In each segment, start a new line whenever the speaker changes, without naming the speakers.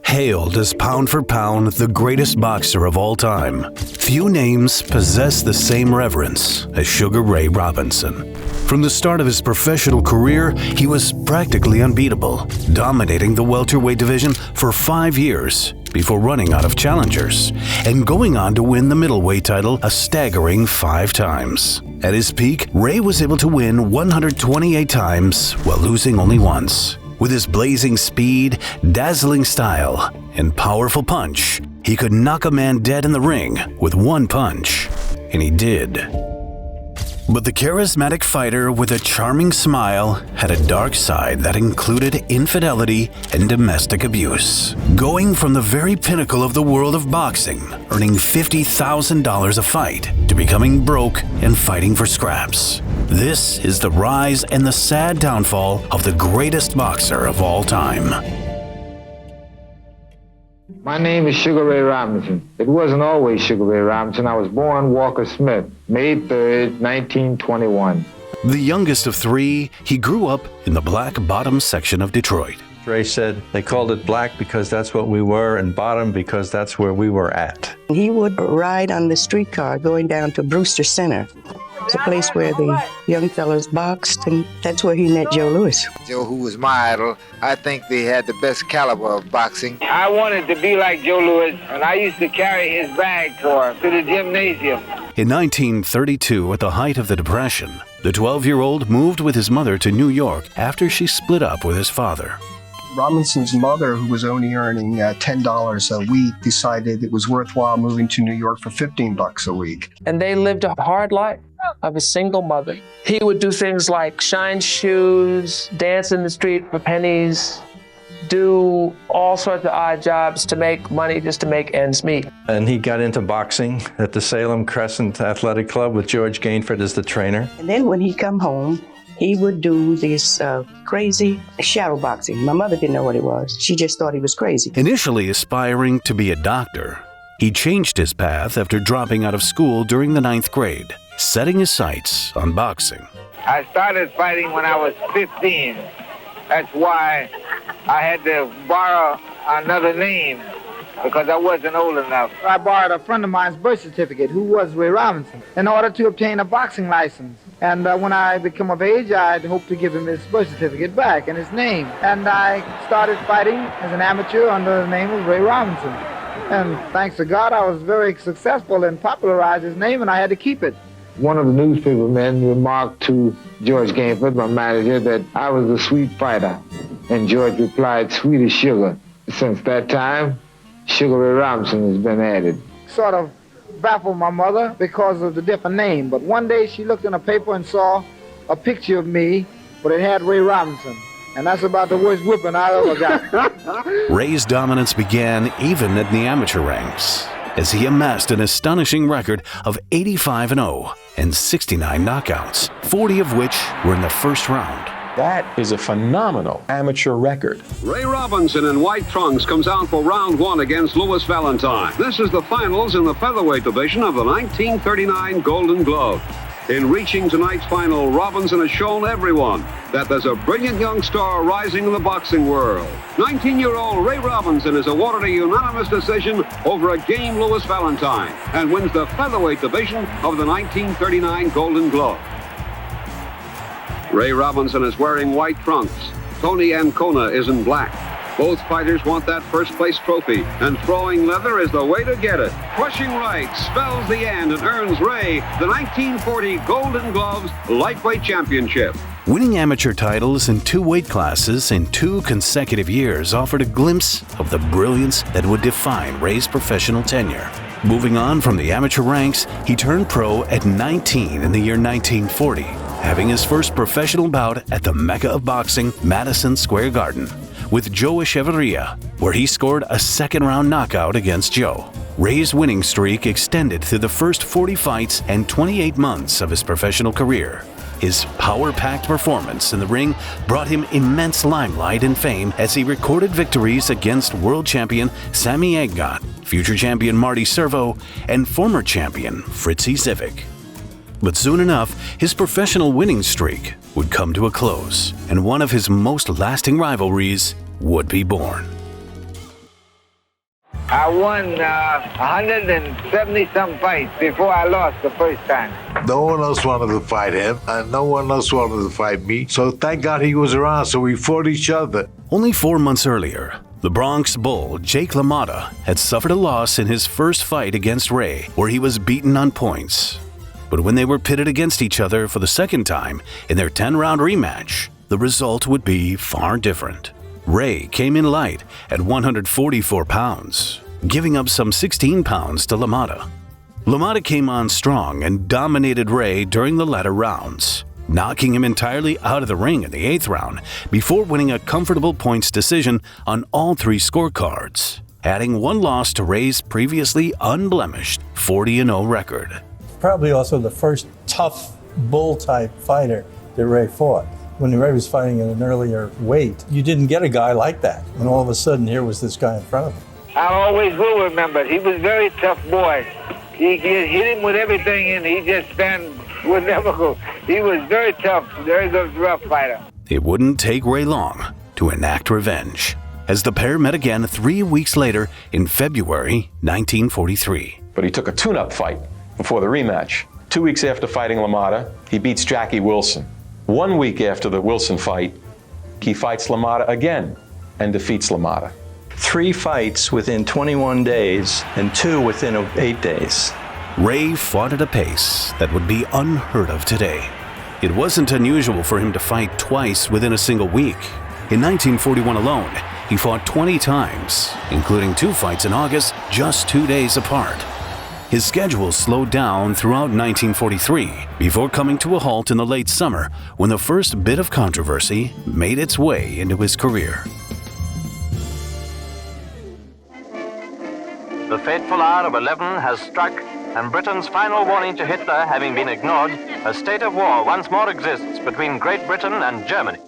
Hailed as pound for pound the greatest boxer of all time, few names possess the same reverence as Sugar Ray Robinson. From the start of his professional career, he was practically unbeatable, dominating the welterweight division for 5 years before running out of challengers and going on to win the middleweight title a staggering 5 times. At his peak, Ray was able to win 128 times while losing only once. With his blazing speed, dazzling style, and powerful punch, he could knock a man dead in the ring with one punch. And he did. But the charismatic fighter with a charming smile had a dark side that included infidelity and domestic abuse. Going from the very pinnacle of the world of boxing, earning $50,000 a fight, to becoming broke and fighting for scraps. This is the rise and the sad downfall of the greatest boxer of all time.
My name is Sugar Ray Robinson. It wasn't always Sugar Ray Robinson. I was born Walker Smith, May 3rd, 1921.
The youngest of 3, he grew up in the black bottom section of Detroit.
Ray said they called it black because that's what we were, and bottom because that's where we were at.
He would ride on the streetcar going down to Brewster Center. It's a place where the young fellows boxed, and that's where he met Joe Louis.
Joe, who was my idol, I think they had the best caliber of boxing.
I wanted to be like Joe Louis, and I used to carry his bag for him to the gymnasium.
In 1932, at the height of the Depression, the 12-year-old moved with his mother to New York after she split up with his father.
Robinson's mother, who was only earning $10 a week, decided it was worthwhile moving to New York for $15 a week.
And they lived a hard life of a single mother. He would do things like shine shoes, dance in the street for pennies, do all sorts of odd jobs to make money just to make ends meet.
And he got into boxing at the Salem Crescent Athletic Club with George Gainford as the trainer.
And then when he'd come home, he would do this crazy shadow boxing. My mother didn't know what it was. She just thought he was crazy.
Initially aspiring to be a doctor, he changed his path after dropping out of school during the 9th grade, setting his sights on boxing.
I started fighting when I was 15. That's why I had to borrow another name, because I wasn't old enough.
I borrowed a friend of mine's birth certificate, who was Ray Robinson, in order to obtain a boxing license. And when I become of age, I'd hope to give him his birth certificate back and his name. And I started fighting as an amateur under the name of Ray Robinson. And thanks to God, I was very successful in popularizing his name, and I had to keep it.
One of the newspaper men remarked to George Gainford, my manager, that I was a sweet fighter. And George replied, sweet as sugar. Since that time, Sugar Ray Robinson has been added.
Sort of baffled my mother because of the different name, but one day she looked in a paper and saw a picture of me, but it had Ray Robinson, and that's about the worst whipping I ever got.
Ray's dominance began even in the amateur ranks, as he amassed an astonishing record of 85-0 and 69 knockouts, 40 of which were in the first round.
That is a phenomenal amateur record.
Ray Robinson in white trunks comes out for round 1 against Louis Valentine. This is the finals in the featherweight division of the 1939 Golden Glove. In reaching tonight's final, Robinson has shown everyone that there's a brilliant young star rising in the boxing world. 19-year-old Ray Robinson is awarded a unanimous decision over a game Louis Valentine and wins the featherweight division of the 1939 Golden Glove. Ray Robinson is wearing white trunks. Tony Ancona is in black. Both fighters want that first-place trophy, and throwing leather is the way to get it. Pushing right spells the end and earns Ray the 1940 Golden Gloves Lightweight Championship.
Winning amateur titles in 2 weight classes in 2 consecutive years offered a glimpse of the brilliance that would define Ray's professional tenure. Moving on from the amateur ranks, he turned pro at 19 in the year 1940. Having his first professional bout at the Mecca of Boxing, Madison Square Garden, with Joe Echeverria, where he scored a second-round knockout against Joe. Ray's winning streak extended through the first 40 fights and 28 months of his professional career. His power-packed performance in the ring brought him immense limelight and fame as he recorded victories against world champion Sammy Aggot, future champion Marty Servo, and former champion Fritzy Zivic. But soon enough, his professional winning streak would come to a close, and one of his most lasting rivalries would be born.
I won 170-some fights before I lost the first time.
No one else wanted to fight him, and no one else wanted to fight me. So thank God he was around, so we fought each other.
Only 4 months earlier, the Bronx Bull, Jake LaMotta, had suffered a loss in his first fight against Ray, where he was beaten on points. But when they were pitted against each other for the second time in their 10-round rematch, the result would be far different. Ray came in light at 144 pounds, giving up some 16 pounds to LaMotta. LaMotta came on strong and dominated Ray during the latter rounds, knocking him entirely out of the ring in the 8th round before winning a comfortable points decision on all 3 scorecards, adding 1 loss to Ray's previously unblemished 40-0 record.
Probably also the first tough bull-type fighter that Ray fought. When Ray was fighting at an earlier weight, you didn't get a guy like that. And all of a sudden, here was this guy in front of him.
I always will remember, he was a very tough boy. He hit him with everything, and he just would never go. He was very tough, very good, rough fighter.
It wouldn't take Ray long to enact revenge, as the pair met again 3 weeks later in February 1943.
But he took a tune-up fight before the rematch. 2 weeks after fighting LaMotta, he beats Jackie Wilson. 1 week after the Wilson fight, he fights LaMotta again and defeats LaMotta.
3 fights within 21 days and 2 within 8 days.
Ray fought at a pace that would be unheard of today. It wasn't unusual for him to fight twice within a single week. In 1941 alone, he fought 20 times, including 2 fights in August, just 2 days apart. His schedule slowed down throughout 1943 before coming to a halt in the late summer when the first bit of controversy made its way into his career.
The fateful hour of 11 has struck, and Britain's final warning to Hitler having been ignored, a state of war once more exists between Great Britain and Germany.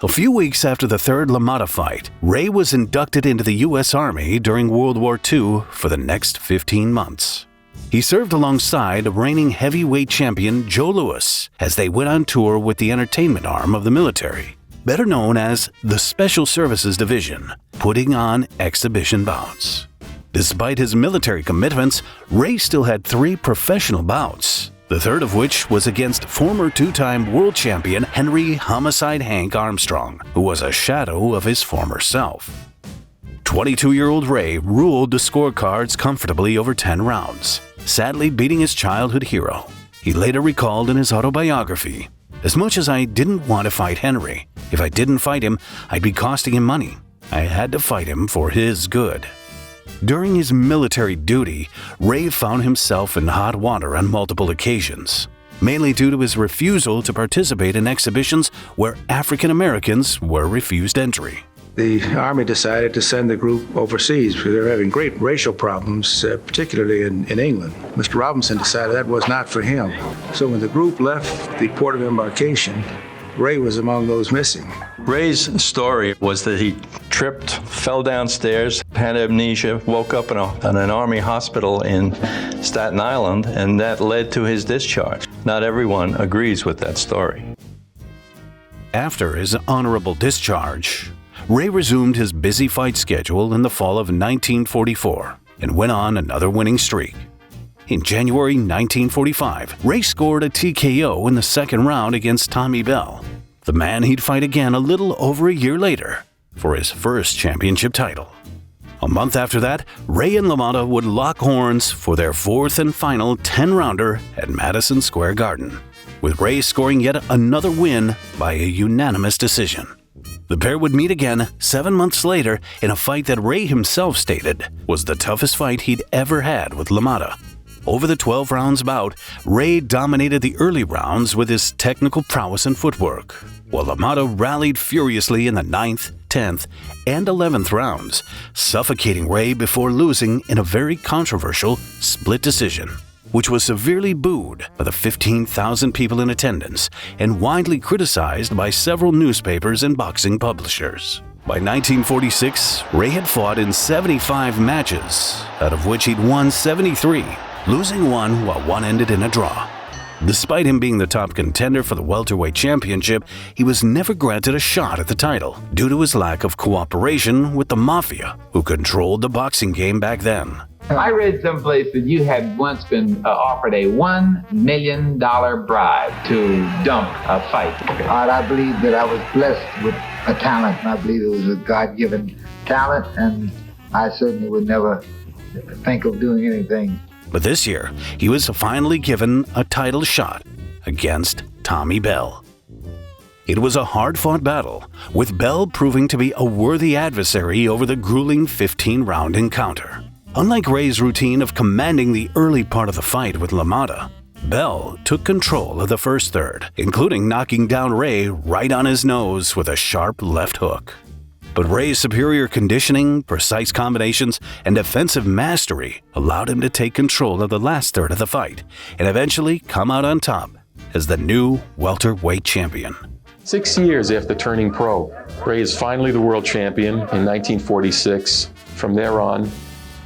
A few weeks after the third LaMotta fight, Ray was inducted into the U.S. Army during World War II for the next 15 months. He served alongside reigning heavyweight champion Joe Louis as they went on tour with the entertainment arm of the military, better known as the Special Services Division, putting on exhibition bouts. Despite his military commitments, Ray still had 3 professional bouts, the third of which was against former 2-time world champion Henry "Homicide" Hank Armstrong, who was a shadow of his former self. 22-year-old Ray ruled the scorecards comfortably over 10 rounds, sadly beating his childhood hero. He later recalled in his autobiography, "As much as I didn't want to fight Henry, if I didn't fight him, I'd be costing him money. I had to fight him for his good." During his military duty, Ray found himself in hot water on multiple occasions, mainly due to his refusal to participate in exhibitions where African Americans were refused entry.
The Army decided to send the group overseas because they were having great racial problems, particularly in England. Mr. Robinson decided that was not for him. So when the group left the port of embarkation, Ray was among those missing.
Ray's story was that he tripped, fell downstairs, had amnesia, woke up in an Army hospital in Staten Island, and that led to his discharge. Not everyone agrees with that story.
After his honorable discharge, Ray resumed his busy fight schedule in the fall of 1944 and went on another winning streak. In January 1945, Ray scored a TKO in the 2nd round against Tommy Bell, the man he'd fight again a little over a year later for his first championship title. A month after that, Ray and LaMotta would lock horns for their 4th and final 10-rounder at Madison Square Garden, with Ray scoring yet another win by a unanimous decision. The pair would meet again 7 months later in a fight that Ray himself stated was the toughest fight he'd ever had with LaMotta. Over the 12 rounds bout, Ray dominated the early rounds with his technical prowess and footwork, while LaMotta rallied furiously in the 9th, 10th, and 11th rounds, suffocating Ray before losing in a very controversial split decision, which was severely booed by the 15,000 people in attendance and widely criticized by several newspapers and boxing publishers. By 1946, Ray had fought in 75 matches, out of which he'd won 73, losing 1 while 1 ended in a draw. Despite him being the top contender for the welterweight championship, he was never granted a shot at the title due to his lack of cooperation with the mafia, who controlled the boxing game back then.
I read someplace that you had once been offered a $1 million bribe to dump a fight.
I believe that I was blessed with a talent, and I believe it was a God-given talent, and I certainly would never think of doing anything.
But this year, he was finally given a title shot against Tommy Bell. It was a hard-fought battle, with Bell proving to be a worthy adversary over the grueling 15-round encounter. Unlike Ray's routine of commanding the early part of the fight with LaMotta, Bell took control of the first third, including knocking down Ray right on his nose with a sharp left hook. But Ray's superior conditioning, precise combinations, and defensive mastery allowed him to take control of the last third of the fight and eventually come out on top as the new welterweight champion.
6 years after turning pro, Ray is finally the world champion in 1946. From there on,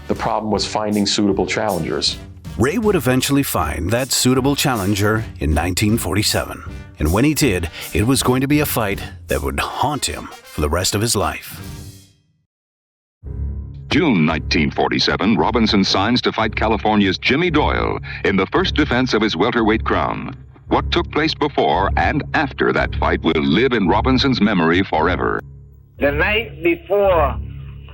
the problem was finding suitable challengers.
Ray would eventually find that suitable challenger in 1947. And when he did, it was going to be a fight that would haunt him for the rest of his life.
June 1947, Robinson signs to fight California's Jimmy Doyle in the first defense of his welterweight crown. What took place before and after that fight will live in Robinson's memory forever.
The night before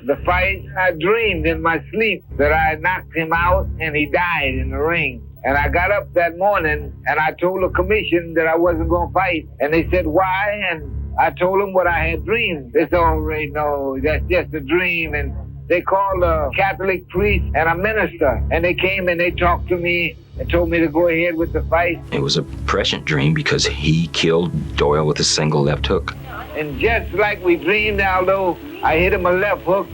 the fight, I dreamed in my sleep that I knocked him out and he died in the ring. And I got up that morning and I told the commission that I wasn't going to fight. And they said, why? And I told them what I had dreamed. They said, oh, Ray, no, that's just a dream. And they called a Catholic priest and a minister. And they came and they talked to me and told me to go ahead with the fight.
It was a prescient dream because he killed Doyle with a single left hook.
And just like we dreamed, Aldo, I hit him a left hook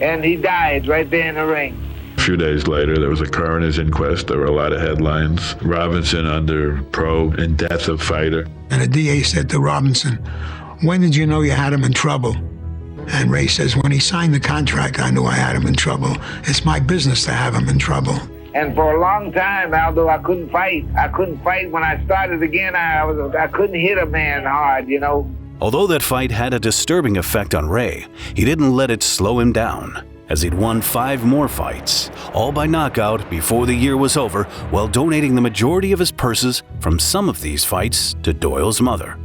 and he died right there in the ring.
A few days later, there was a coroner's inquest. There were a lot of headlines. Robinson under probe and death of fighter.
And the DA said to Robinson, when did you know you had him in trouble? And Ray says, when he signed the contract, I knew I had him in trouble. It's my business to have him in trouble.
And for a long time, Aldo, I couldn't fight. I couldn't fight. When I started again, I couldn't hit a man hard, you know.
Although that fight had a disturbing effect on Ray, he didn't let it slow him down, as he'd won 5 more fights, all by knockout before the year was over, while donating the majority of his purses from some of these fights to Doyle's mother.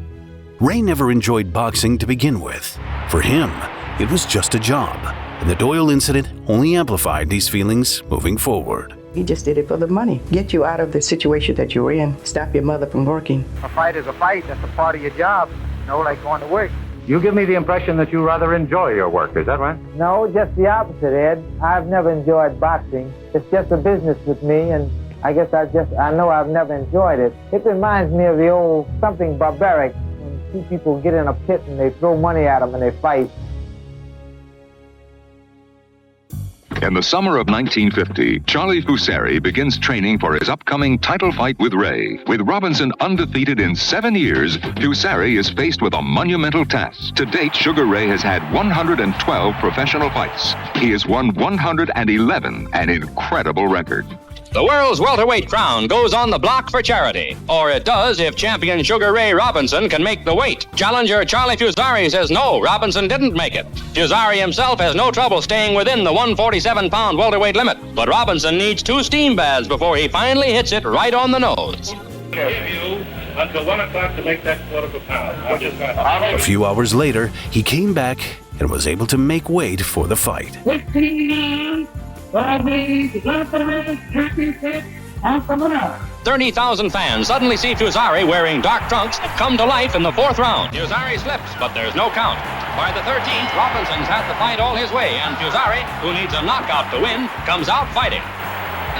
Ray never enjoyed boxing to begin with. For him, it was just a job, and the Doyle incident only amplified these feelings moving forward.
He just did it for the money. Get you out of the situation that you're in. Stop your mother from working.
A fight is a fight. That's a part of your job. You know, like going to work.
You give me the impression that you rather enjoy your work, is that right?
No, just the opposite, Ed. I've never enjoyed boxing. It's just a business with me, and I guess I know I've never enjoyed it. It reminds me of the old something barbaric when two people get in a pit and they throw money at them and they fight.
In the summer of 1950, Charlie Fusari begins training for his upcoming title fight with Ray. With Robinson undefeated in 7 years, Fusari is faced with a monumental task. To date, Sugar Ray has had 112 professional fights. He has won 111, an incredible record.
The world's welterweight crown goes on the block for charity. Or it does if champion Sugar Ray Robinson can make the weight. Challenger Charlie Fusari says no, Robinson didn't make it. Fusari himself has no trouble staying within the 147-pound welterweight limit. But Robinson needs 2 steam baths before he finally hits it right on the nose.
Give you until 1 o'clock to make that quarter of a pound.
A few hours later, he came back and was able to make weight for the fight.
30,000 fans suddenly see Fusari wearing dark trunks come to life in the 4th round. Fusari slips, but there's no count. By the 13th, Robinson's had the fight all his way, and Fusari, who needs a knockout to win, comes out fighting.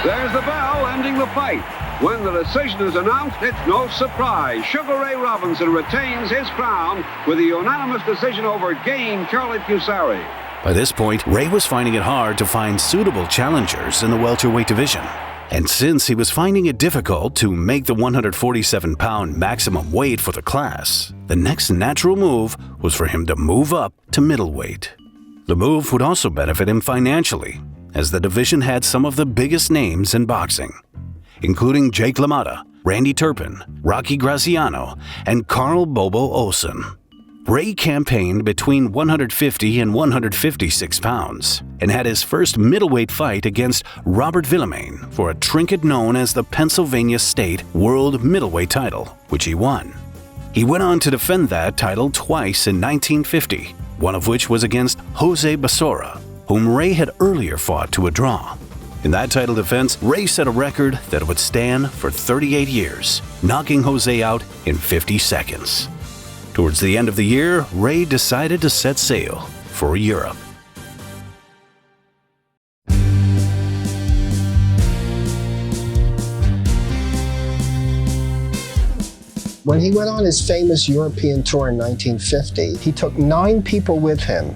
There's the bell ending the fight. When the decision is announced, it's no surprise. Sugar Ray Robinson retains his crown with a unanimous decision over game Charlie Fusari.
By this point, Ray was finding it hard to find suitable challengers in the welterweight division. And since he was finding it difficult to make the 147-pound maximum weight for the class, the next natural move was for him to move up to middleweight. The move would also benefit him financially, as the division had some of the biggest names in boxing, including Jake LaMotta, Randy Turpin, Rocky Graziano, and Carl Bobo Olsen. Ray campaigned between 150 and 156 pounds and had his first middleweight fight against Robert Villemain for a trinket known as the Pennsylvania State World Middleweight title, which he won. He went on to defend that title twice in 1950, one of which was against Jose Basora, whom Ray had earlier fought to a draw. In that title defense, Ray set a record that would stand for 38 years, knocking Jose out in 50 seconds. Towards the end of the year, Ray decided to set sail for Europe.
When he went on his famous European tour in 1950, he took 9 people with him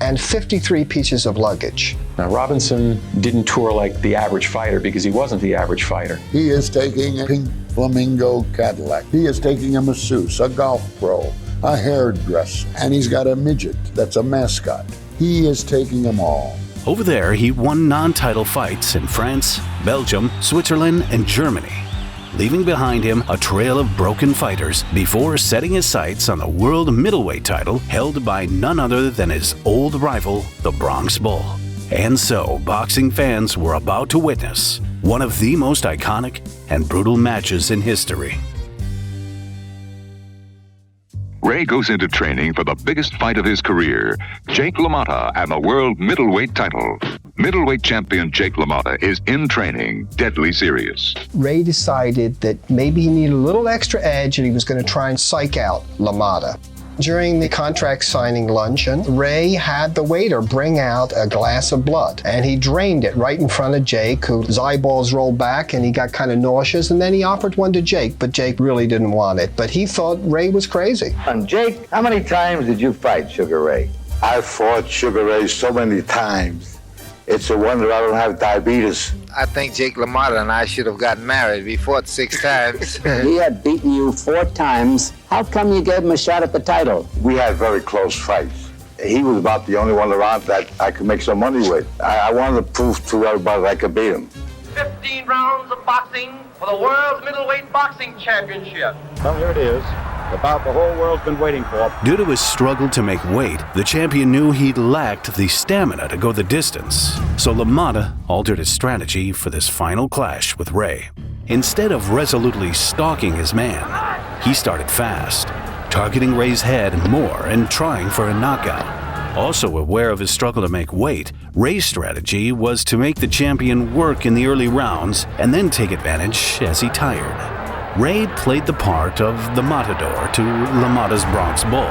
and 53 pieces of luggage.
Now, Robinson didn't tour like the average fighter because he wasn't the average fighter.
He is taking a pink flamingo Cadillac. He is taking a masseuse, a golf pro, a hairdresser, and he's got a midget that's a mascot. He is taking them all.
Over there, he won non-title fights in France, Belgium, Switzerland, and Germany, leaving behind him a trail of broken fighters before setting his sights on the world middleweight title held by none other than his old rival, the Bronx Bull. And so, boxing fans were about to witness one of the most iconic and brutal matches in history.
Ray goes into training for the biggest fight of his career, Jake LaMotta and the world middleweight title. Middleweight champion Jake LaMotta is in training, deadly serious.
Ray decided that maybe he needed a little extra edge and he was going to try and psych out LaMotta. During the contract signing luncheon, Ray had the waiter bring out a glass of blood, and he drained it right in front of Jake, whose eyeballs rolled back and he got kind of nauseous, and then he offered one to Jake, but Jake really didn't want it. But he thought Ray was crazy.
And Jake, how many times did you fight Sugar Ray?
I fought Sugar Ray so many times. It's a wonder I don't have diabetes.
I think Jake LaMotta and I should have gotten married. We fought 6 times.
He had beaten you 4 times. How come you gave him a shot at the title?
We had very close fights. He was about the only one around that I could make some money with. I wanted to prove to everybody that I could beat him.
15 rounds of boxing for the World Middleweight Boxing Championship.
Well, here it is. The bout the whole world's been waiting for.
Due to his struggle to make weight, the champion knew he lacked the stamina to go the distance. So LaMotta altered his strategy for this final clash with Ray. Instead of resolutely stalking his man, he started fast, targeting Ray's head more and trying for a knockout. Also aware of his struggle to make weight, Ray's strategy was to make the champion work in the early rounds and then take advantage as he tired. Ray played the part of the matador to LaMotta's Bronx Bull,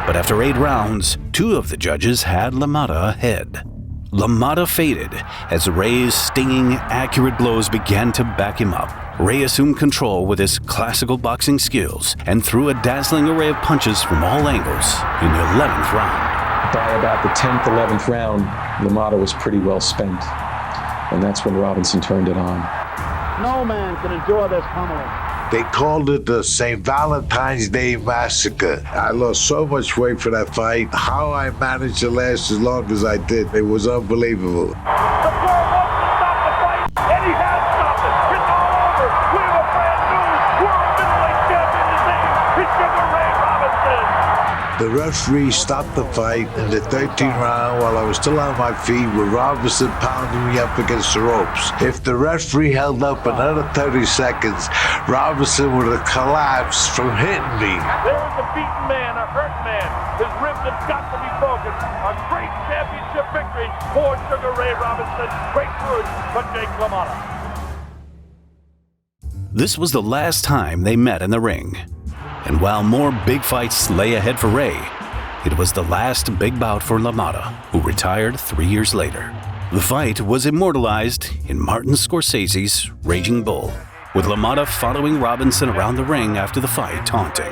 but after 8 rounds, 2 of the judges had LaMotta ahead. LaMotta faded as Ray's stinging, accurate blows began to back him up. Ray assumed control with his classical boxing skills and threw a dazzling array of punches from all angles in the 11th round.
By about the 10th, 11th round, LaMotta was pretty well spent, and that's when Robinson turned it on.
No man can endure this pummeling.
They called it the St. Valentine's Day Massacre. I lost so much weight for that fight. How I managed to last as long as I did, it was unbelievable.
The floor wants to stop the fight, and he has stopped it. It's all over. We have a brand new world middleweight champion. His name is Sugar Ray Robinson.
The referee stopped the fight in the 13th round while I was still on my feet with Robinson pounding me up against the ropes. If the referee held up another 30 seconds, Robinson would have collapsed from hitting me.
There is a beaten man, a hurt man. His ribs have got to be broken. A great championship victory for Sugar Ray Robinson. Great courage for Jake LaMotta.
This was the last time they met in the ring. And while more big fights lay ahead for Ray, it was the last big bout for LaMotta, who retired 3 years later. The fight was immortalized in Martin Scorsese's Raging Bull, with LaMotta following Robinson around the ring after the fight, taunting.
You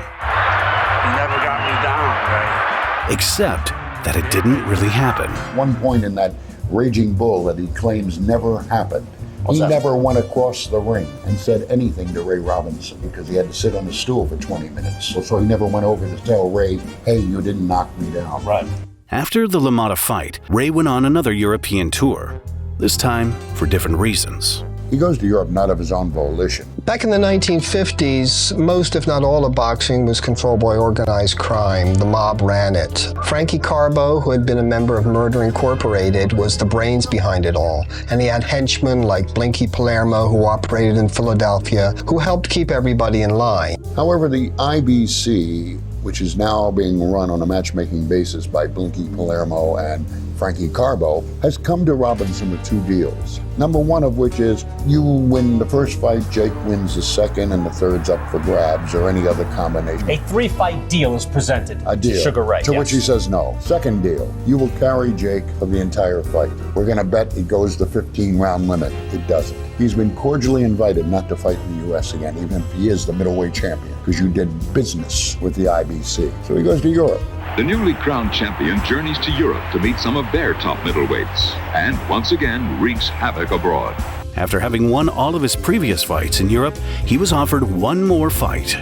never got me down, Ray.
Except that it didn't really happen.
One point in that Raging Bull that he claims never happened. He never went across the ring and said anything to Ray Robinson because he had to sit on a stool for 20 minutes. So he never went over to tell Ray, hey, you didn't knock me down.
Right.
After the LaMotta fight, Ray went on another European tour, this time for different reasons.
He goes to Europe not of his own volition.
Back in the 1950s, most if not all of boxing was controlled by organized crime. The mob ran it. Frankie Carbo, who had been a member of Murder Incorporated, was the brains behind it all. And he had henchmen like Blinky Palermo, who operated in Philadelphia, who helped keep everybody in line.
However, the IBC, which is now being run on a matchmaking basis by Blinky Palermo and Frankie Carbo, has come to Robinson with two deals. Number one of which is you win the first fight, Jake wins the second, and the third's up for grabs, or any other combination.
A 3-fight deal is presented to Sugar Ray.
To which he says no. Second deal, you will carry Jake for the entire fight. We're going to bet it goes the 15-round limit. It doesn't. He's been cordially invited not to fight in the U.S. again, even if he is the middleweight champion, because you did business with the IBC. So he goes to Europe.
The newly crowned champion journeys to Europe to meet some of their top middleweights, and once again wreaks havoc abroad.
After having won all of his previous fights in Europe, he was offered one more fight,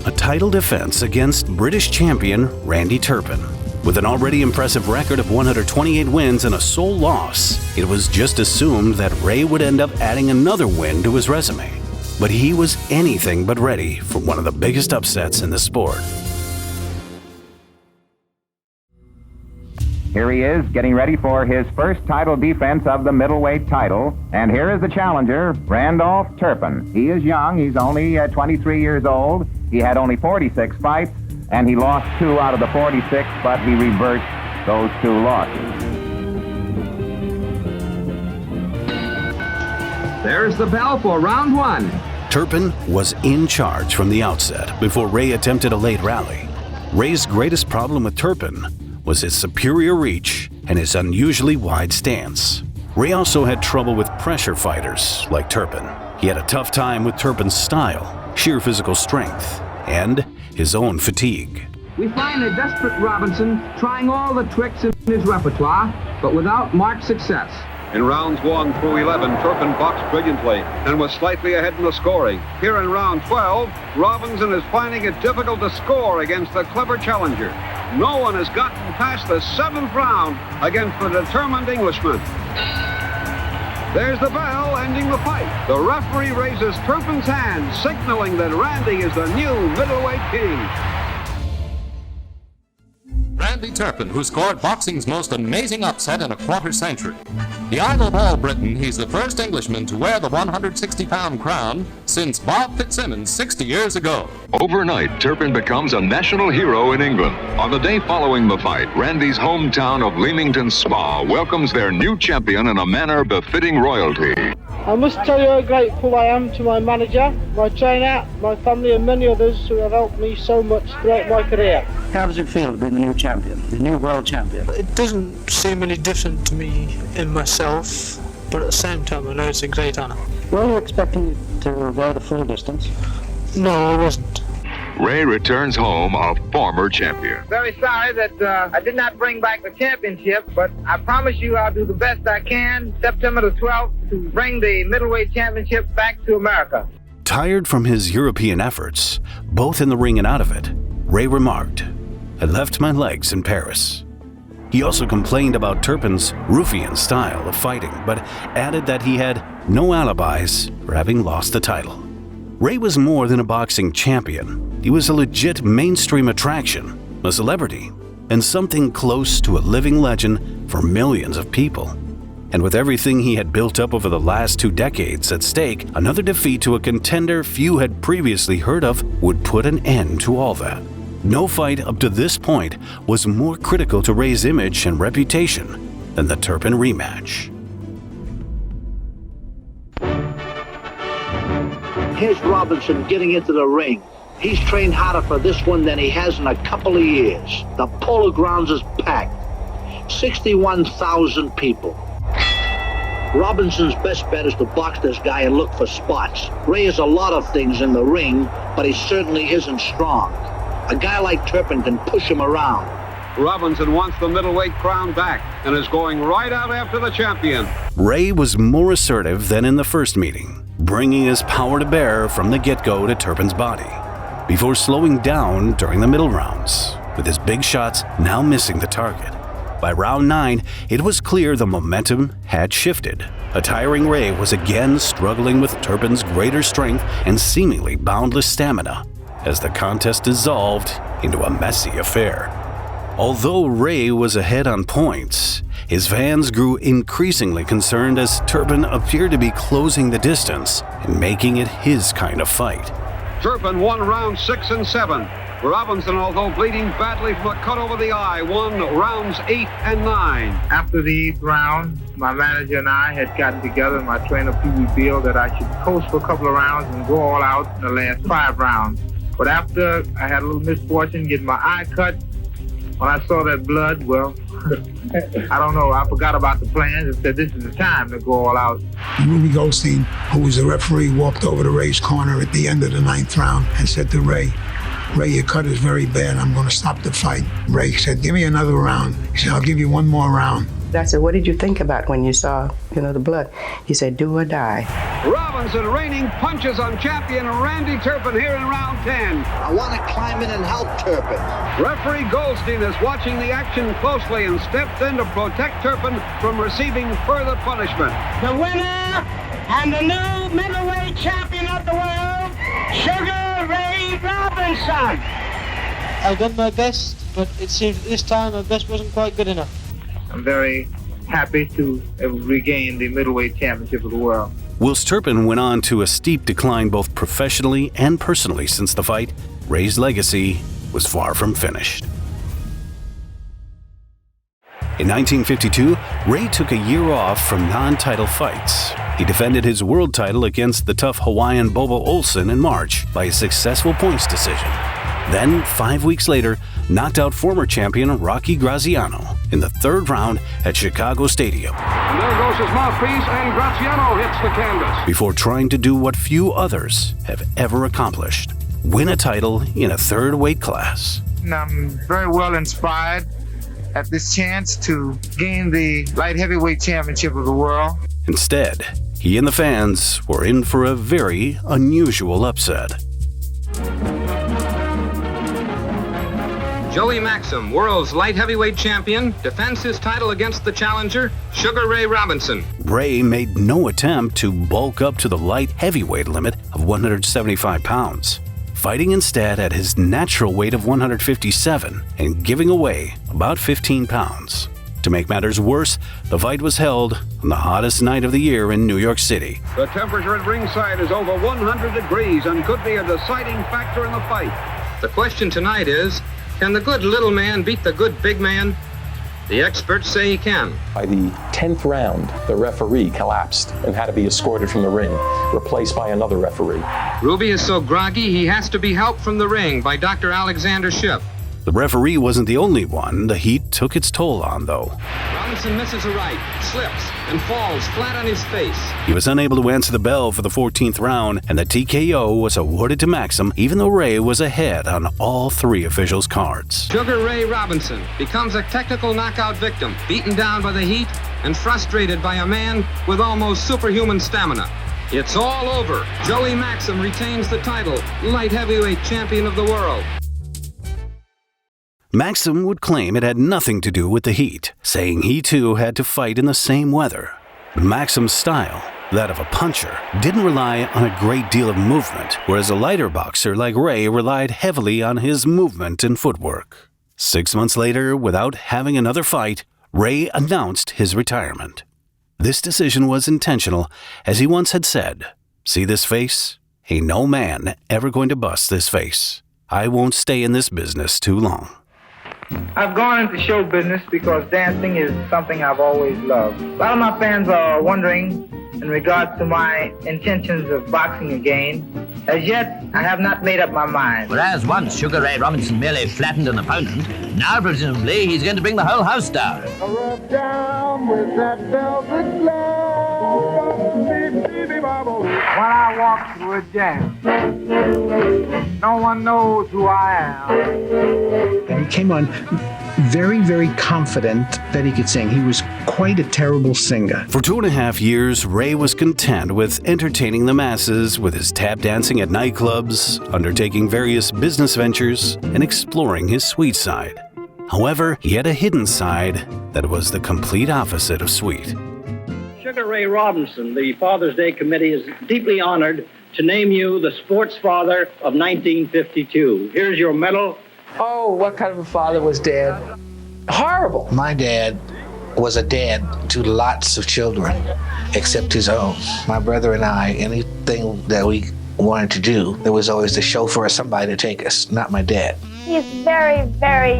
a title defense against British champion Randy Turpin. With an already impressive record of 128 wins and a sole loss, it was just assumed that Ray would end up adding another win to his resume. But he was anything but ready for one of the biggest upsets in the sport.
Here he is, getting ready for his first title defense of the middleweight title. And here is the challenger, Randolph Turpin. He is young. He's only 23 years old. He had only 46 fights, and he lost 2 out of the 46, but he reversed those 2 losses.
There's the bell for round 1.
Turpin was in charge from the outset before Ray attempted a late rally. Ray's greatest problem with Turpin was his superior reach and his unusually wide stance. Ray also had trouble with pressure fighters like Turpin. He had a tough time with Turpin's style, sheer physical strength, and his own fatigue.
We find a desperate Robinson trying all the tricks in his repertoire, but without marked success.
In rounds 1 through 11, Turpin boxed brilliantly and was slightly ahead in the scoring. Here in round 12, Robinson is finding it difficult to score against the clever challenger. No one has gotten past the 7th round against the determined Englishman. There's the bell ending the fight. The referee raises Turpin's hand, signaling that Randy is the new middleweight king.
Randy Turpin, who scored boxing's most amazing upset in a quarter century. The idol of all Britain, he's the first Englishman to wear the 160-pound crown since Bob Fitzsimmons 60 years ago.
Overnight, Turpin becomes a national hero in England. On the day following the fight, Randy's hometown of Leamington Spa welcomes their new champion in a manner befitting royalty.
I must tell you how grateful I am to my manager, my trainer, my family and many others who have helped me so much throughout my career.
How does it feel to be the new champion, the new world champion?
It doesn't seem any different to me in myself, but at the same time I know it's a great honour.
Were you expecting to go the full distance?
No, I wasn't.
Ray returns home a former champion.
Very sorry that I did not bring back the championship, but I promise you I'll do the best I can September the 12th to bring the middleweight championship back to America.
Tired from his European efforts, both in the ring and out of it, Ray remarked, "I left my legs in Paris." He also complained about Turpin's ruffian style of fighting, but added that he had no alibis for having lost the title. Ray was more than a boxing champion. He was a legit mainstream attraction, a celebrity, and something close to a living legend for millions of people. And with everything he had built up over the last 2 decades at stake, another defeat to a contender few had previously heard of would put an end to all that. No fight up to this point was more critical to Ray's image and reputation than the Turpin rematch.
Here's Robinson getting into the ring. He's trained harder for this one than he has in a couple of years. The Polo Grounds is packed. 61,000 people. Robinson's best bet is to box this guy and look for spots. Ray is a lot of things in the ring, but he certainly isn't strong. A guy like Turpin can push him around.
Robinson wants the middleweight crown back and is going right out after the champion.
Ray was more assertive than in the first meeting, bringing his power to bear from the get-go to Turpin's body, before slowing down during the middle rounds, with his big shots now missing the target. By round 9, it was clear the momentum had shifted. A tiring Ray was again struggling with Turpin's greater strength and seemingly boundless stamina, as the contest dissolved into a messy affair. Although Ray was ahead on points, his fans grew increasingly concerned as Turpin appeared to be closing the distance and making it his kind of fight.
Turpin won rounds 6 and 7. Robinson, although bleeding badly from a cut over the eye, won rounds 8 and 9.
After the 8th round, my manager and I had gotten together, and my trainer, Pee Wee Bill, that I should coast for a couple of rounds and go all out in the last 5 rounds. But after I had a little misfortune getting my eye cut, when I saw that blood, well, I don't know, I forgot about the plans and said this is the time to go all out.
Ruby Goldstein, who was the referee, walked over to Ray's corner at the end of the 9th round and said to Ray, your cut is very bad. I'm going to stop the fight. Ray said, give me another round. He said, I'll give you one more round.
I said, what did you think about when you saw, the blood? He said, do or die.
Robinson reigning punches on champion Randy Turpin here in round 10.
I want to climb in and help Turpin.
Referee Goldstein is watching the action closely and stepped in to protect Turpin from receiving further punishment.
The winner and the new middleweight champion of the world, Sugar Ray Robinson.
I've done my best, but it seems this time my best wasn't quite good enough.
I'm very happy to have regained the middleweight championship of the world.
Whilst Turpin went on to a steep decline both professionally and personally since the fight, Ray's legacy was far from finished. In 1952, Ray took a year off from non-title fights. He defended his world title against the tough Hawaiian Bobo Olsen in March by a successful points decision. Then, 5 weeks later, knocked out former champion Rocky Graziano in the 3rd round at Chicago Stadium.
And there goes his mouthpiece, and Graziano hits the canvas.
Before trying to do what few others have ever accomplished, win a title in a 3rd weight class.
I'm very well inspired at this chance to gain the light heavyweight championship of the world.
Instead, he and the fans were in for a very unusual upset.
Joey Maxim, world's light heavyweight champion, defends his title against the challenger, Sugar Ray Robinson.
Ray made no attempt to bulk up to the light heavyweight limit of 175 pounds, fighting instead at his natural weight of 157 and giving away about 15 pounds. To make matters worse, the fight was held on the hottest night of the year in New York City.
The temperature at ringside is over 100 degrees and could be a deciding factor in the fight.
The question tonight is, can the good little man beat the good big man? The experts say he can.
By the 10th round, the referee collapsed and had to be escorted from the ring, replaced by another referee.
Ruby is so groggy he has to be helped from the ring by Dr. Alexander Shipp.
The referee wasn't the only one the heat took its toll on, though.
Robinson misses a right, slips, and falls flat on his face.
He was unable to answer the bell for the 14th round, and the TKO was awarded to Maxim, even though Ray was ahead on all 3 officials' cards.
Sugar Ray Robinson becomes a technical knockout victim, beaten down by the heat and frustrated by a man with almost superhuman stamina. It's all over. Joey Maxim retains the title, light heavyweight champion of the world.
Maxim would claim it had nothing to do with the heat, saying he too had to fight in the same weather. Maxim's style, that of a puncher, didn't rely on a great deal of movement, whereas a lighter boxer like Ray relied heavily on his movement and footwork. 6 months later, without having another fight, Ray announced his retirement. This decision was intentional, as he once had said, "See this face? Ain't no man ever going to bust this face. I won't stay in this business too long."
I've gone into show business because dancing is something I've always loved. A lot of my fans are wondering in regards to my intentions of boxing again. As yet, I have not made up my mind.
Whereas once Sugar Ray Robinson merely flattened an opponent, now presumably he's going to bring the whole house down.
Rub down with that velvet glove. When I walk through a jam, no one knows who I am.
He came on very, very confident that he could sing. He was quite a terrible singer.
For 2.5 years, Ray was content with entertaining the masses with his tap dancing at nightclubs, undertaking various business ventures, and exploring his sweet side. However, he had a hidden side that was the complete opposite of sweet.
Sugar Ray Robinson, the Father's Day Committee is deeply honored to name you the sports father of 1952. Here's your medal.
Oh, what kind of a father was Dad? Horrible.
My dad was a dad to lots of children, except his own. My brother and I, anything that we wanted to do, there was always the chauffeur or somebody to take us, not my dad.
He's very, very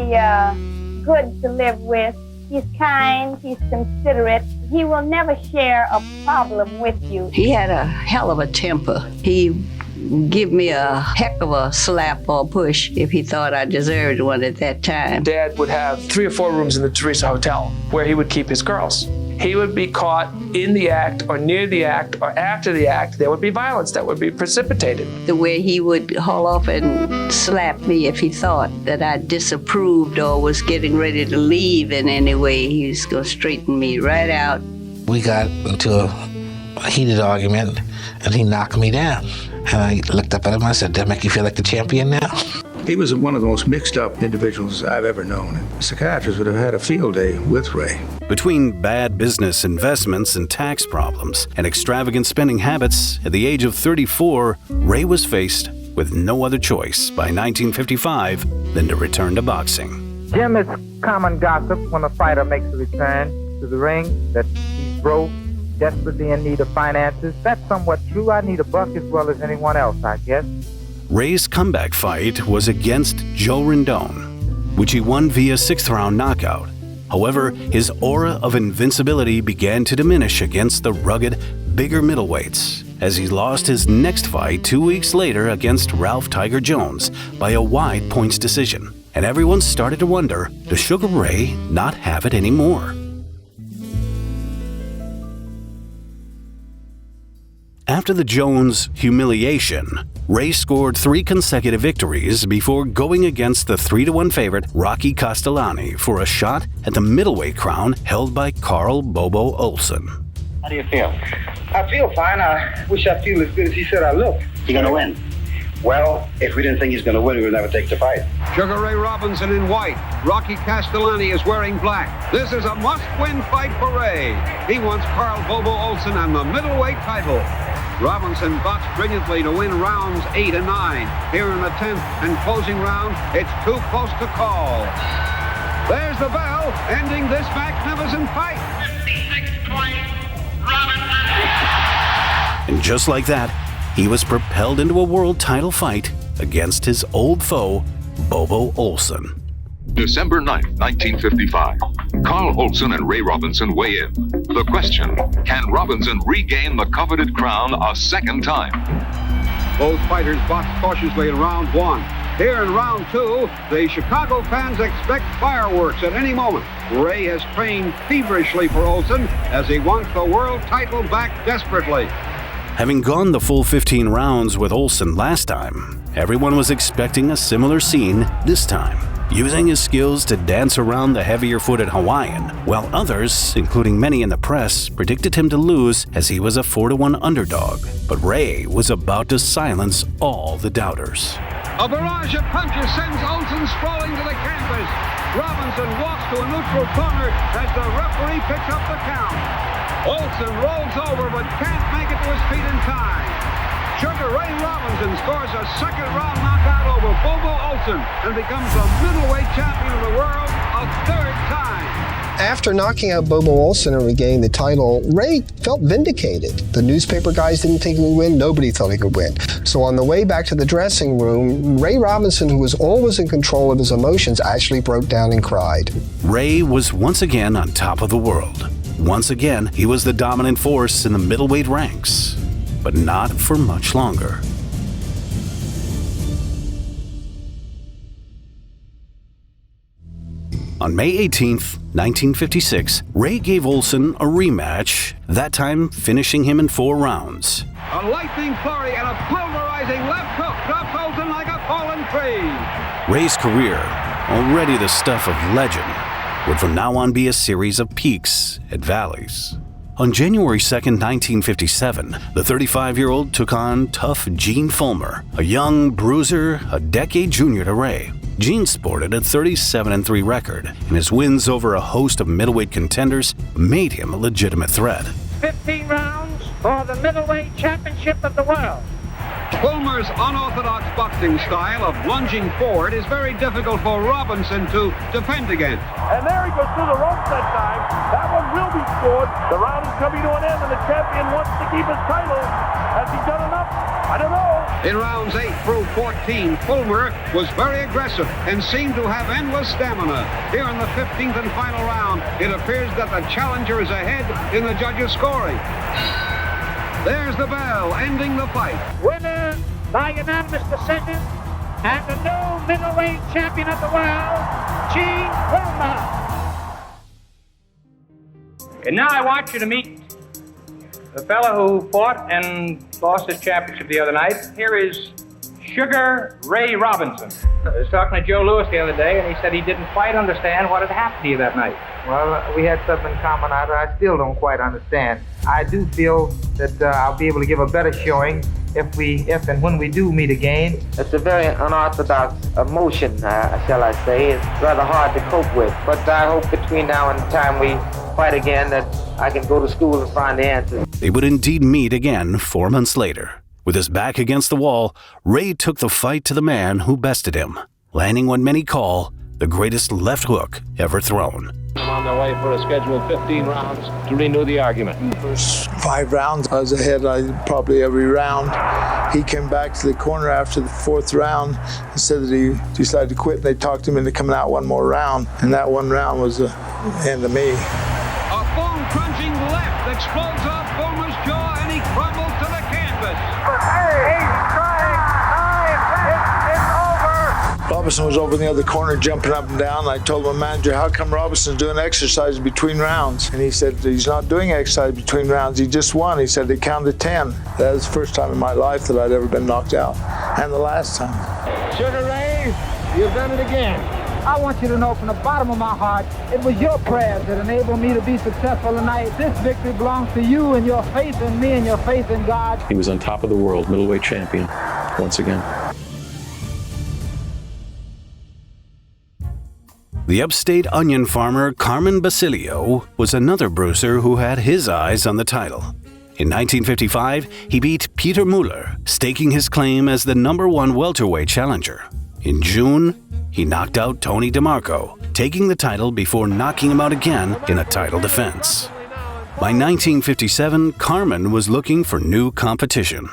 good to live with. He's kind, he's considerate. He will never share a problem with you.
He had a hell of a temper. He give me a heck of a slap or push if he thought I deserved one at that time.
Dad would have 3 or 4 rooms in the Teresa Hotel where he would keep his girls. He would be caught in the act or near the act or after the act. There would be violence that would be precipitated.
The way he would haul off and slap me if he thought that I disapproved or was getting ready to leave in any way, he was going to straighten me right out.
We got into a heated argument and he knocked me down. And I looked up at him and I said, "Does that make you feel like the champion now?"
He was one of the most mixed up individuals I've ever known. A psychiatrist would have had a field day with Ray.
Between bad business investments and tax problems and extravagant spending habits, at the age of 34, Ray was faced with no other choice by 1955 than to return to boxing.
Jim, it's common gossip when a fighter makes a return to the ring that he's broke, desperately in need of finances. That's somewhat true. I need a buck as well as anyone else, I guess.
Ray's comeback fight was against Joe Rendon, which he won via 6th-round knockout. However, his aura of invincibility began to diminish against the rugged, bigger middleweights, as he lost his next fight 2 weeks later against Ralph Tiger Jones by a wide points decision. And everyone started to wonder, does Sugar Ray not have it anymore? After the Jones humiliation, Ray scored 3 consecutive victories before going against the 3-1 favorite Rocky Castellani for a shot at the middleweight crown held by Carl Bobo Olsen.
How do you feel? I feel fine. I wish I feel as good as he said I look.
You gonna win?
Well, if we didn't think he's going to win, we would never take the fight.
Sugar Ray Robinson in white. Rocky Castellani is wearing black. This is a must-win fight for Ray. He wants Carl Bobo Olsen and the middleweight title. Robinson boxed brilliantly to win rounds 8 and 9. Here in the 10th and closing round, it's too close to call. There's the bell, ending this magnificent fight. 56 points, Robinson.
And just like that, he was propelled into a world title fight against his old foe, Bobo Olsen.
December 9th, 1955. Carl Olsen and Ray Robinson weigh in. The question, can Robinson regain the coveted crown a second time?
Both fighters boxed cautiously in round 1. Here in round 2, the Chicago fans expect fireworks at any moment. Ray has trained feverishly for Olsen as he wants the world title back desperately.
Having gone the full 15 rounds with Olsen last time, everyone was expecting a similar scene this time, using his skills to dance around the heavier-footed Hawaiian, while others, including many in the press, predicted him to lose as he was a 4-1 underdog. But Ray was about to silence all the doubters.
A barrage of punches sends Olsen sprawling to the canvas. Robinson walks to a neutral corner as the referee picks up the count. Olsen rolls over but can't make it to his feet in time. Sugar Ray Robinson scores a second-round knockout over Bobo Olsen and becomes the middleweight champion of the world a 3rd time.
After knocking out Bobo Olsen and regaining the title, Ray felt vindicated. The newspaper guys didn't think he would win. Nobody thought he could win. So on the way back to the dressing room, Ray Robinson, who was always in control of his emotions, actually broke down and cried.
Ray was once again on top of the world. Once again, he was the dominant force in the middleweight ranks, but not for much longer. On May 18th, 1956, Ray gave Olsen a rematch, that time finishing him in 4 rounds.
A lightning flurry and a pulverizing left hook drops Olsen like a fallen tree.
Ray's career, already the stuff of legend, would from now on be a series of peaks and valleys. On January 2nd, 1957, the 35-year-old took on tough Gene Fulmer, a young bruiser, a decade junior to Ray. Gene sported a 37-3 record, and his wins over a host of middleweight contenders made him a legitimate threat.
15 rounds for the middleweight championship of the world.
Fulmer's unorthodox boxing style of lunging forward is very difficult for Robinson to defend against.
And there he goes through the ropes that time. That one will be scored. The round is coming to an end, and the champion wants to keep his title. Has he done enough? I don't know.
In rounds 8 through 14, Fulmer was very aggressive and seemed to have endless stamina. Here in the 15th and final round, it appears that the challenger is ahead in the judges' scoring. There's the bell, ending the fight.
Winner by unanimous decision, and the new middleweight champion of the world, Gene Fulmer. And now I want you to meet the fellow who fought and lost his championship the other night. Here is Sugar Ray Robinson. I was talking to Joe Louis the other day, and he said he didn't quite understand what had happened to you that night.
Well, we had something in common I still don't quite understand. I do feel that I'll be able to give a better showing if and when we do meet again. It's a very unorthodox emotion, shall I say. It's rather hard to cope with. But I hope between now and the time we fight again that I can go to school and find the answers.
They would indeed meet again 4 months later. With his back against the wall, Ray took the fight to the man who bested him, landing what many call the greatest left hook ever thrown.
I'm on their way for a scheduled 15 rounds to renew the argument.
First 5 rounds, I was ahead probably every round. He came back to the corner after the 4th round and said that he decided to quit, and they talked him into coming out one more round, and that one round was the end of me.
A bone-crunching left explodes off Fulmer's jaw, and he crumbles to the canvas.
He's trying. It's over.
Robinson was over in the other corner jumping up and down. I told my manager, how come Robinson's doing exercise between rounds? And he said, he's not doing exercise between rounds. He just won. He said they counted 10. That was the first time in my life that I'd ever been knocked out. And the last time.
Sugar Ray, you've done it again. I want you to know from the bottom of my heart, it was your prayers that enabled me to be successful tonight. This victory belongs to you and your faith in me and your faith in God.
He was on top of the world, middleweight champion, once again.
The upstate onion farmer Carmen Basilio was another bruiser who had his eyes on the title. In 1955, he beat Peter Mueller, staking his claim as the #1 welterweight challenger. In June, he knocked out Tony DeMarco, taking the title before knocking him out again in a title defense. By 1957, Carmen was looking for new competition.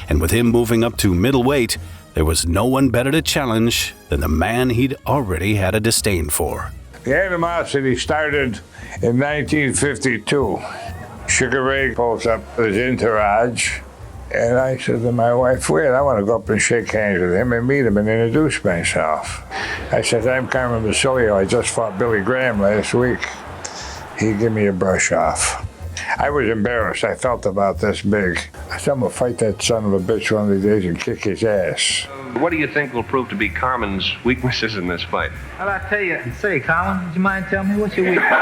And with him moving up to middleweight, there was no one better to challenge than the man he'd already had a disdain for.
The animosity started in 1952. Sugar Ray pulls up his entourage, and I said to my wife, wait, I want to go up and shake hands with him and meet him and introduce myself. I said, I'm Carmen Basilio. I just fought Billy Graham last week. He gave me a brush off. I was embarrassed. I felt about this big. I said, I'm going to fight that son of a bitch one of these days and kick his ass.
What do you think will prove to be Carmen's weaknesses in this fight?
Well, I tell you, say, Colin, would you mind telling me what's your weakness?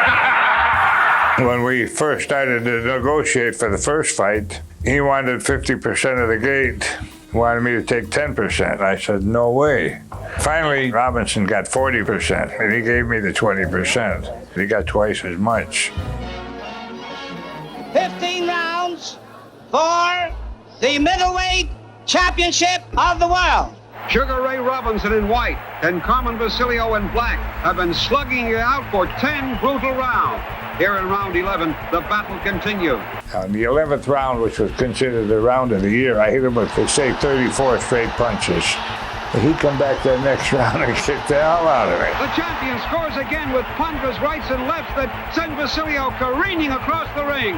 When we first started to negotiate for the first fight, he wanted 50% of the gate. He wanted me to take 10%. I said, no way. Finally, Robinson got 40%, and he gave me the 20%. He got twice as much.
15 rounds for the middleweight championship of the world.
Sugar Ray Robinson in white and Carmen Basilio in black have been slugging it out for 10 brutal rounds. Here in round 11, the battle continued.
On the 11th round, which was considered the round of the year, I hit him with, they say, 34 straight punches. And he come back that next round and kicked the hell out of it.
The champion scores again with ponderous rights and lefts that send Basilio careening across the ring.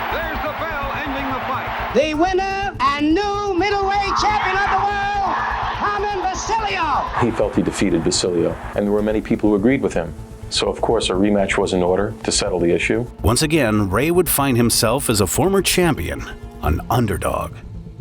There's the bell ending the fight.
The winner and new middleweight champion of the world, Carmen Basilio.
He felt he defeated Basilio, and there were many people who agreed with him. So, of course, a rematch was in order to settle the issue.
Once again, Ray would find himself as a former champion, an underdog.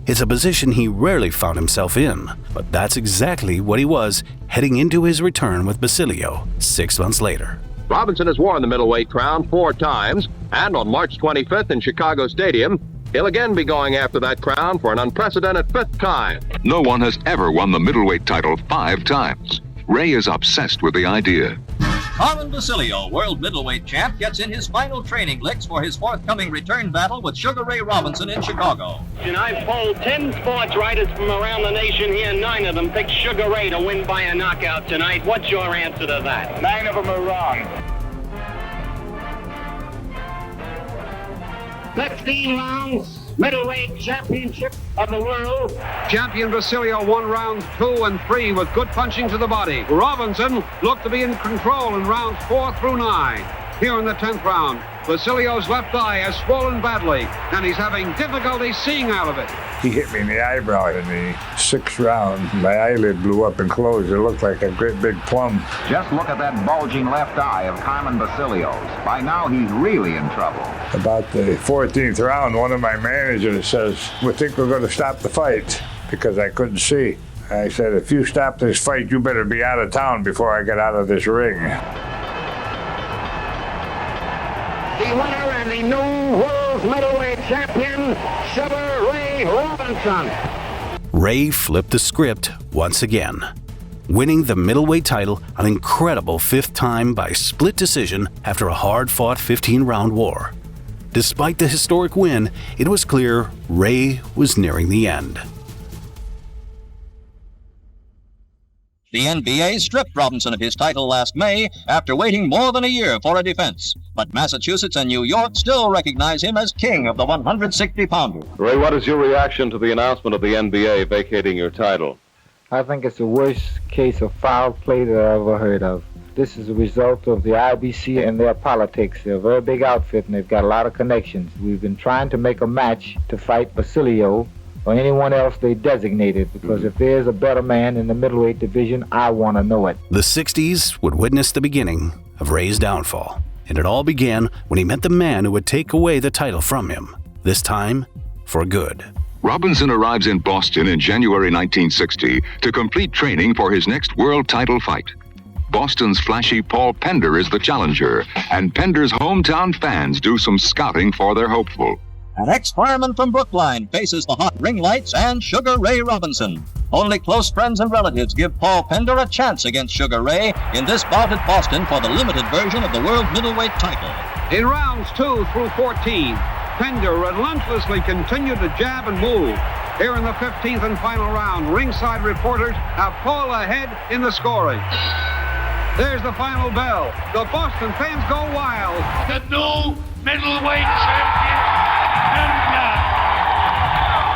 It's a position he rarely found himself in, but that's exactly what he was heading into his return with Basilio 6 months later.
Robinson has worn the middleweight crown 4 times, and on March 25th in Chicago Stadium,
He'll again be going after that crown for an unprecedented 5th time.
No one has ever won the middleweight title 5 times. Ray is obsessed with the idea.
Carmen Basilio, world middleweight champ, gets in his final training licks for his forthcoming return battle with Sugar Ray Robinson in Chicago.
And I've polled 10 sports writers from around the nation here. 9 of them picked Sugar Ray to win by a knockout tonight. What's your answer to that?
9 of them are wrong.
15 rounds, middleweight championship of the world.
Champion Basilio won rounds 2 and 3 with good punching to the body. Robinson looked to be in control in rounds 4 through 9. Here in the 10th round, Basilio's left eye has swollen badly, and he's having difficulty seeing out of it.
He hit me in the eyebrow in the 6th round. My eyelid blew up and closed. It looked like a great big plum.
Just look at that bulging left eye of Carmen Basilio's. By now, he's really in trouble.
About the 14th round, one of my managers says, "We think we're going to stop the fight," because I couldn't see. I said, "If you stop this fight, you better be out of town before I get out of this ring."
The winner and the new world middleweight champion, Sugar Ray Robinson.
Ray flipped the script once again, winning the middleweight title an incredible 5th time by split decision after a hard-fought 15-round war. Despite the historic win, it was clear Ray was nearing the end.
The NBA stripped Robinson of his title last May after waiting more than a year for a defense. But Massachusetts and New York still recognize him as king of the 160-pounder.
Ray, what is your reaction to the announcement of the NBA vacating your title?
I think it's the worst case of foul play that I ever heard of. This is a result of the IBC and their politics. They're a very big outfit and they've got a lot of connections. We've been trying to make a match to fight Basilio or anyone else they designated, because if there's a better man in the middleweight division, I want to know it.
The 60s would witness the beginning of Ray's downfall, and it all began when he met the man who would take away the title from him, this time for good.
Robinson arrives in Boston in January 1960 to complete training for his next world title fight. Boston's flashy Paul Pender is the challenger, and Pender's hometown fans do some scouting for their hopeful.
An ex-fireman from Brookline faces the hot ring lights and Sugar Ray Robinson. Only close friends and relatives give Paul Pender a chance against Sugar Ray in this bout at Boston for the limited version of the world middleweight title.
In rounds 2 through 14, Pender relentlessly continued to jab and move. Here in the 15th and final round, ringside reporters have Paul ahead in the scoring. There's the final bell. The Boston fans go wild.
The new middleweight champion.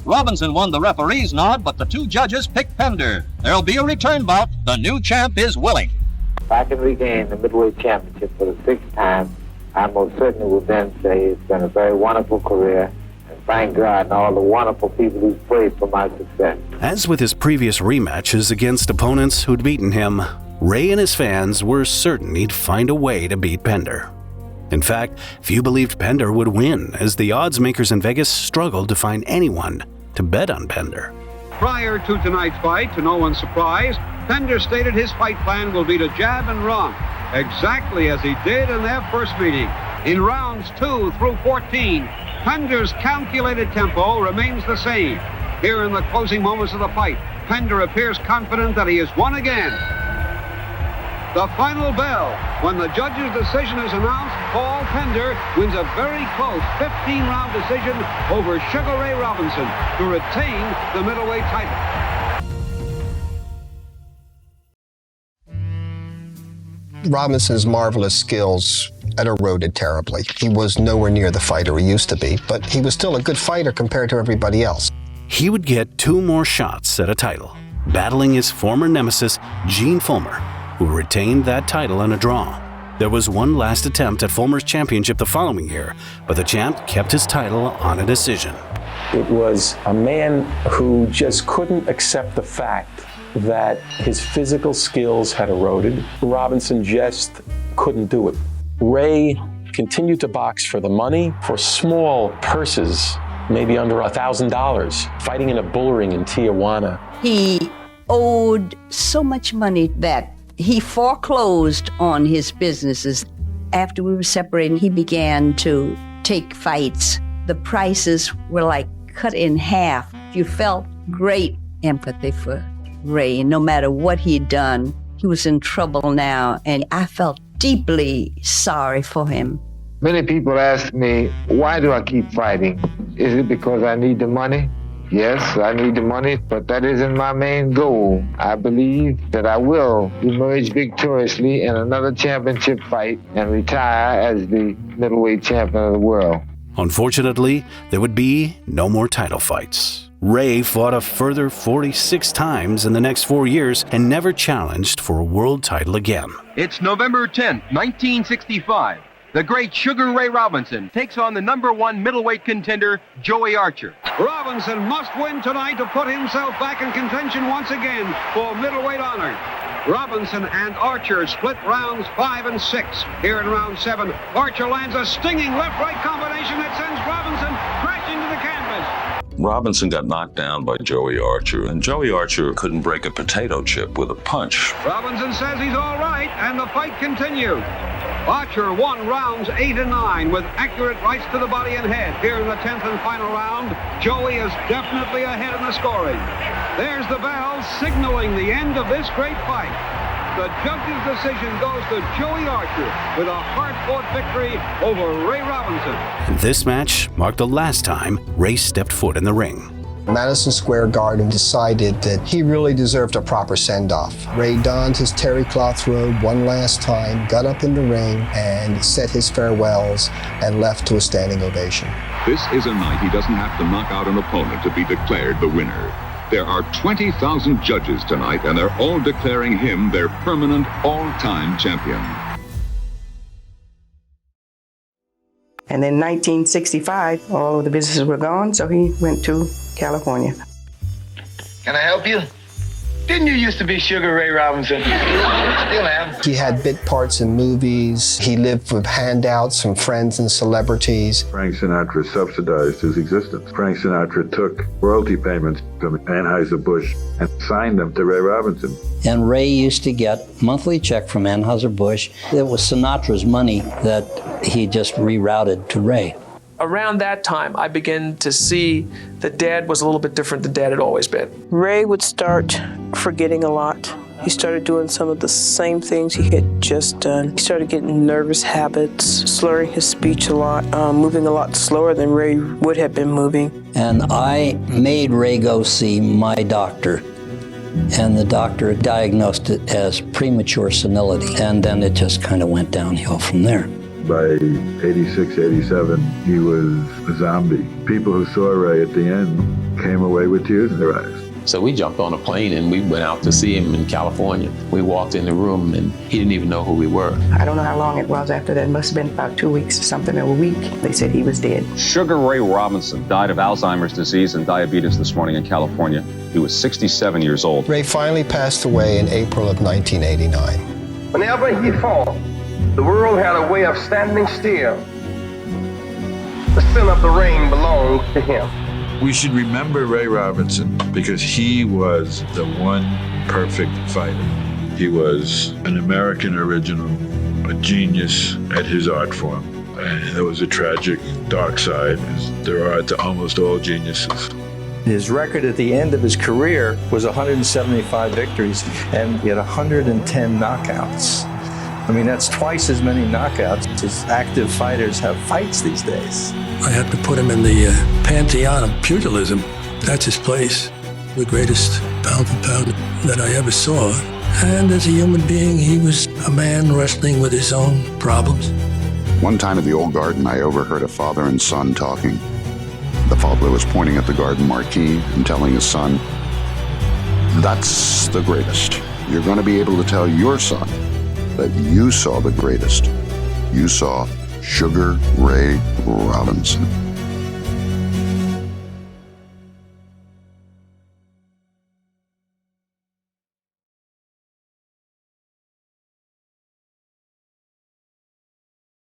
Robinson won the referee's nod, but the 2 judges picked Pender. There'll be a return bout. The new champ is willing.
If I can regain the middleweight championship for the 6th time, I most certainly will then say it's been a very wonderful career, and thank God and all the wonderful people who prayed for my success.
As with his previous rematches against opponents who'd beaten him, Ray and his fans were certain he'd find a way to beat Pender. In fact, few believed Pender would win, as the odds makers in Vegas struggled to find anyone to bet on Pender.
Prior to tonight's fight, to no one's surprise, Pender stated his fight plan will be to jab and run, exactly as he did in their first meeting. In rounds 2 through 14, Pender's calculated tempo remains the same. Here in the closing moments of the fight, Pender appears confident that he has won again. The final bell. When the judge's decision is announced, Paul Pender wins a very close 15-round decision over Sugar Ray Robinson to retain the middleweight title.
Robinson's marvelous skills had eroded terribly. He was nowhere near the fighter he used to be, but he was still a good fighter compared to everybody else.
He would get 2 more shots at a title, battling his former nemesis, Gene Fullmer, who retained that title in a draw. There was one last attempt at Fullmer's championship the following year, but the champ kept his title on a decision.
It was a man who just couldn't accept the fact that his physical skills had eroded. Robinson just couldn't do it. Ray continued to box for the money, for small purses, maybe under $1,000, fighting in a bull ring in Tijuana.
He owed so much money that he foreclosed on his businesses. After we were separated, he began to take fights the prices were like cut in half. You felt great empathy for Ray, and no matter what he'd done, he was in trouble now, and I felt deeply sorry for him.
Many people ask me, why do I keep fighting? Is it because I need the money? Yes, I need the money, but that isn't my main goal. I believe that I will emerge victoriously in another championship fight and retire as the middleweight champion of the world.
Unfortunately, there would be no more title fights. Ray fought a further 46 times in the next 4 years and never challenged for a world title again.
It's November 10th, 1965. The great Sugar Ray Robinson takes on the #1 middleweight contender, Joey Archer.
Robinson must win tonight to put himself back in contention once again for middleweight honor. Robinson and Archer split rounds 5 and 6. Here in round 7, Archer lands a stinging left-right combination that sends Robinson crashing to the canvas.
Robinson got knocked down by Joey Archer, and Joey Archer couldn't break a potato chip with a punch.
Robinson says he's all right, and the fight continued. Archer won rounds 8 and 9 with accurate rights to the body and head. Here in the 10th and final round, Joey is definitely ahead in the scoring. There's the bell signaling the end of this great fight. The judge's decision goes to Joey Archer with a hard-fought victory over Ray Robinson.
This match marked the last time Ray stepped foot in the ring.
Madison Square Garden decided that he really deserved a proper send-off. Ray donned his terry cloth robe one last time, got up in the ring, and said his farewells and left to a standing ovation.
This is a night he doesn't have to knock out an opponent to be declared the winner. There are 20,000 judges tonight, and they're all declaring him their permanent all-time champion.
And in 1965, all of the businesses were gone, so he went to California.
Can I help you? Didn't you used to be Sugar Ray Robinson? Still am.
He had bit parts in movies. He lived with handouts from friends and celebrities.
Frank Sinatra subsidized his existence. Frank Sinatra took royalty payments from Anheuser-Busch and signed them to Ray Robinson.
And Ray used to get a monthly check from Anheuser-Busch. It was Sinatra's money that he just rerouted to Ray.
Around that time, I began to see that Dad was a little bit different than Dad had always been.
Ray would start forgetting a lot. He started doing some of the same things he had just done. He started getting nervous habits, slurring his speech a lot, moving a lot slower than Ray would have been moving.
And I made Ray go see my doctor. And the doctor diagnosed it as premature senility. And then it just kind of went downhill from there.
By 86, 87, he was a zombie. People who saw Ray at the end came away with tears in their eyes.
So we jumped on a plane and we went out to see him in California. We walked in the room and he didn't even know who we were.
I don't know how long it was after that. It must have been about 2 weeks or something, or a week. They said he was dead.
Sugar Ray Robinson died of Alzheimer's disease and diabetes this morning in California. He was 67 years old.
Ray finally passed away in April of 1989.
Whenever he fought, the world had a way of standing still. The center of the ring belonged to him.
We should remember Ray Robinson because he was the one perfect fighter. He was an American original, a genius at his art form. And there was a tragic dark side, as there are to almost all geniuses.
His record at the end of his career was 175 victories, and he had 110 knockouts. I mean, that's twice as many knockouts as active fighters have fights these days.
I had to put him in the pantheon of pugilism. That's his place. The greatest pound for pound that I ever saw. And as a human being, he was a man wrestling with his own problems.
One time at the old garden, I overheard a father and son talking. The father was pointing at the garden marquee and telling his son, "That's the greatest. You're going to be able to tell your son that you saw the greatest. You saw Sugar Ray Robinson."